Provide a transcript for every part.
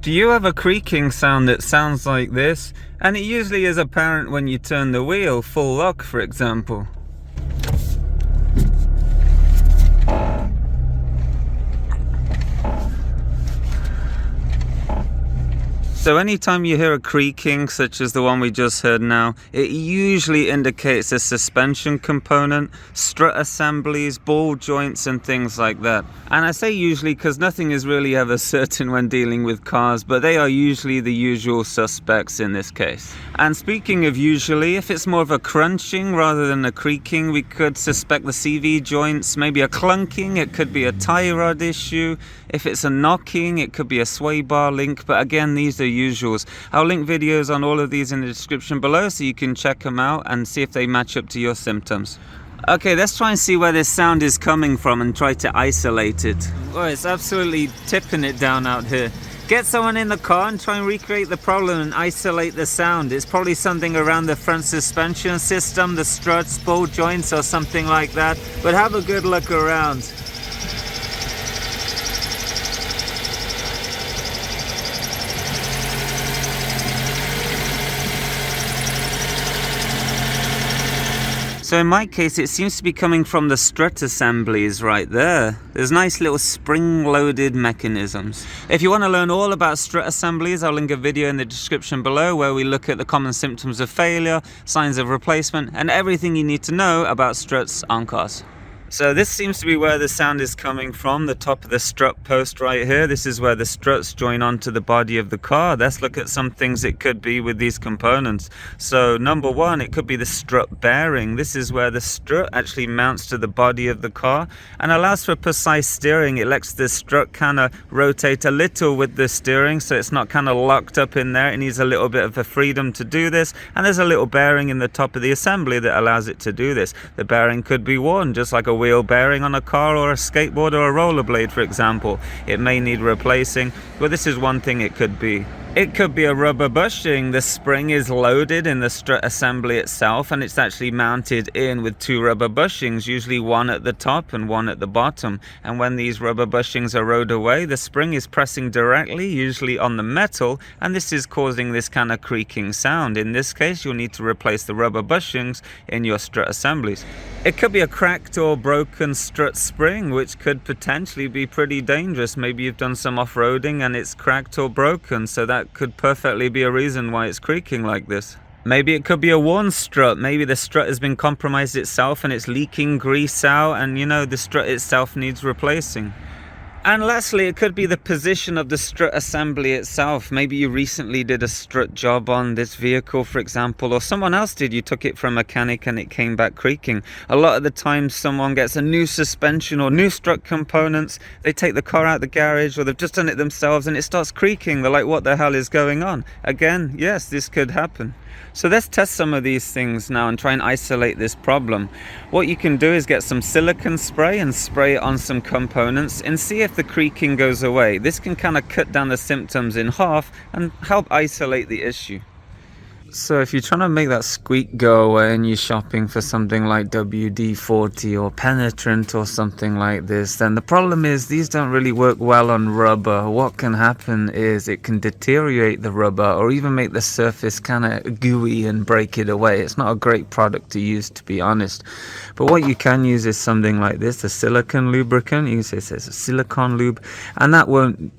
Do you have a creaking sound that sounds like this? And it usually is apparent when you turn the wheel, full lock for example. So anytime you hear a creaking, such as the one we just heard now, it usually indicates a suspension component, strut assemblies, ball joints and things like that. And I say usually because nothing is really ever certain when dealing with cars, but they are usually the usual suspects in this case. And speaking of usually, if it's more of a crunching rather than a creaking, we could suspect the CV joints, maybe a clunking, it could be a tie rod issue. If it's a knocking, it could be a sway bar link, but again, these are usuals. I'll link videos on all of these in the description below so you can check them out and see if they match up to your symptoms. Okay, let's try and see where this sound is coming from and try to isolate it. Oh, it's absolutely tipping it down out here. Get someone in the car and try and recreate the problem and isolate the sound. It's probably something around the front suspension system, the struts, ball joints or something like that, but have a good look around. So in my case, it seems to be coming from the strut assemblies right there. There's nice little spring-loaded mechanisms. If you want to learn all about strut assemblies, I'll link a video in the description below where we look at the common symptoms of failure, signs of replacement, and everything you need to know about struts on cars. So this seems to be where the sound is coming from, the top of the strut post right here. This is where the struts join onto the body of the car. Let's look at some things it could be with these components. So number one, it could be the strut bearing. This is where the strut actually mounts to the body of the car and allows for precise steering. It lets the strut kind of rotate a little with the steering, so it's not kind of locked up in there. It needs a little bit of a freedom to do this, and there's a little bearing in the top of the assembly that allows it to do this. The bearing could be worn just like a wheel bearing on a car or a skateboard or a rollerblade, for example. It may need replacing, but this is one thing it could be. It could be a rubber bushing. The spring is loaded in the strut assembly itself and it's actually mounted in with two rubber bushings, usually one at the top and one at the bottom. And when these rubber bushings are rode away, the spring is pressing directly, usually on the metal, and this is causing this kind of creaking sound. In this case, you'll need to replace the rubber bushings in your strut assemblies. It could be a cracked or broken strut spring, which could potentially be pretty dangerous. Maybe you've done some off-roading and it's cracked or broken, so that could perfectly be a reason why it's creaking like this. Maybe it could be a worn strut. Maybe the strut has been compromised itself and it's leaking grease out, and you know the strut itself needs replacing. And lastly, it could be the position of the strut assembly itself. Maybe you recently did a strut job on this vehicle, for example, or someone else did. You took it from a mechanic and it came back creaking. A lot of the time someone gets a new suspension or new strut components, they take the car out the garage or they've just done it themselves and it starts creaking. They're like, what the hell is going on? Again, yes, this could happen. So let's test some of these things now and try and isolate this problem. What you can do is get some silicone spray and spray it on some components and see if the creaking goes away. This can kind of cut down the symptoms in half and help isolate the issue. So if you're trying to make that squeak go away and you're shopping for something like WD-40 or penetrant or something like this, then the problem is these don't really work well on rubber. What can happen is it can deteriorate the rubber or even make the surface kind of gooey and break it away. It's not a great product to use, to be honest. But what you can use is something like this, a silicone lubricant. You can say it says a silicone lube, and that won't,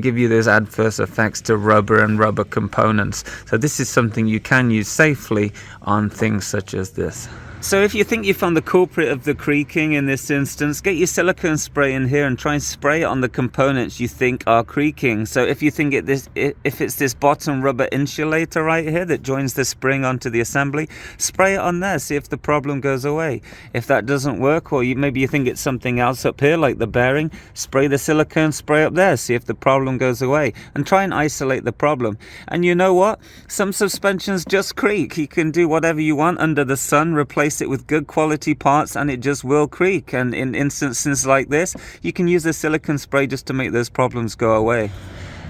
give you those adverse effects to rubber and rubber components. So this is something you can use safely on things such as this. So if you think you found the culprit of the creaking in this instance, get your silicone spray in here and try and spray it on the components you think are creaking. So if you think if it's this bottom rubber insulator right here that joins the spring onto the assembly, spray it on there, see if the problem goes away. If that doesn't work, or maybe you think it's something else up here like the bearing, spray the silicone spray up there, see if the problem goes away, and try and isolate the problem. And you know what? Some suspensions just creak. You can do whatever you want under the sun, replace it with good quality parts and it just will creak. And in instances like this, you can use the silicone spray just to make those problems go away.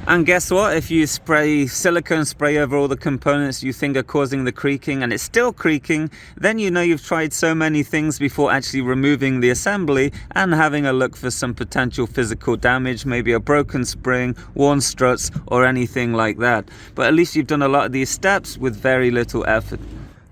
And guess what? If you spray silicone spray over all the components you think are causing the creaking and it's still creaking, then you know you've tried so many things before actually removing the assembly and having a look for some potential physical damage, maybe a broken spring, worn struts, or anything like that. But at least you've done a lot of these steps with very little effort.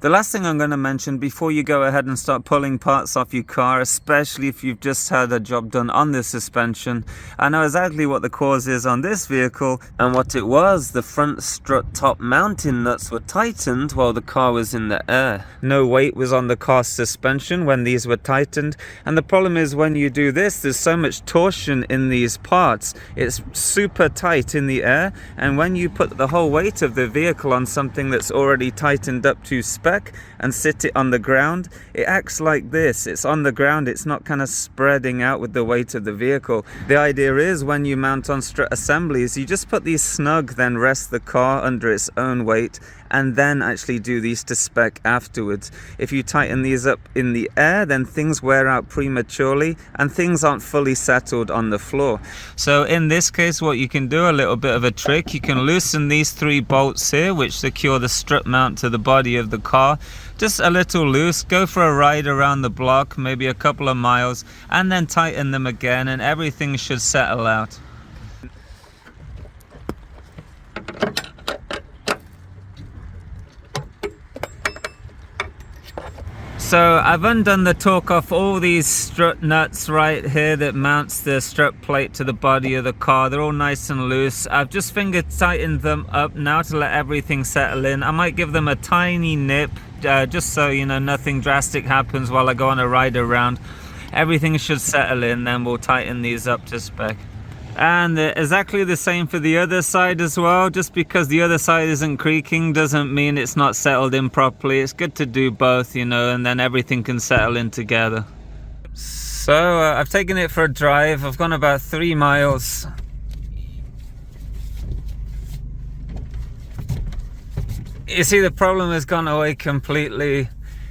The last thing I'm going to mention before you go ahead and start pulling parts off your car, especially if you've just had a job done on the suspension, I know exactly what the cause is on this vehicle, and what it was: the front strut top mounting nuts were tightened while the car was in the air. No weight was on the car's suspension when these were tightened, and the problem is when you do this, there's so much torsion in these parts. It's super tight in the air, and when you put the whole weight of the vehicle on something that's already tightened up to spec and sit it on the ground, it acts like this. It's on the ground, it's not kind of spreading out with the weight of the vehicle. The idea is when you mount on strut assemblies, you just put these snug, then rest the car under its own weight, and then actually do these to spec afterwards. If you tighten these up in the air, then things wear out prematurely and things aren't fully settled on the floor. So in this case, what you can do, a little bit of a trick, you can loosen these 3 bolts here which secure the strut mount to the body of the car. Just a little loose, go for a ride around the block, maybe a couple of miles, and then tighten them again and everything should settle out. So I've undone the torque off all these strut nuts right here that mounts the strut plate to the body of the car. They're all nice and loose. I've just finger tightened them up now to let everything settle in. I might give them a tiny nip just so you know nothing drastic happens while I go on a ride around. Everything should settle in, then we'll tighten these up to spec. And exactly the same for the other side as well. Just because the other side isn't creaking doesn't mean it's not settled in properly. It's good to do both, you know, and then everything can settle in together. So I've taken it for a drive. I've gone about 3 miles. You see, the problem has gone away completely.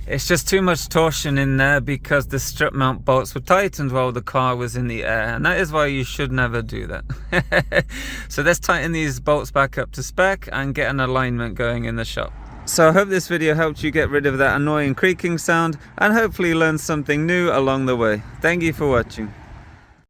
It's just too much torsion in there because the strut mount bolts were tightened while the car was in the air, and that is why you should never do that. So let's tighten these bolts back up to spec and get an alignment going in the shop. So I hope this video helped you get rid of that annoying creaking sound and hopefully learn something new along the way. Thank you for watching.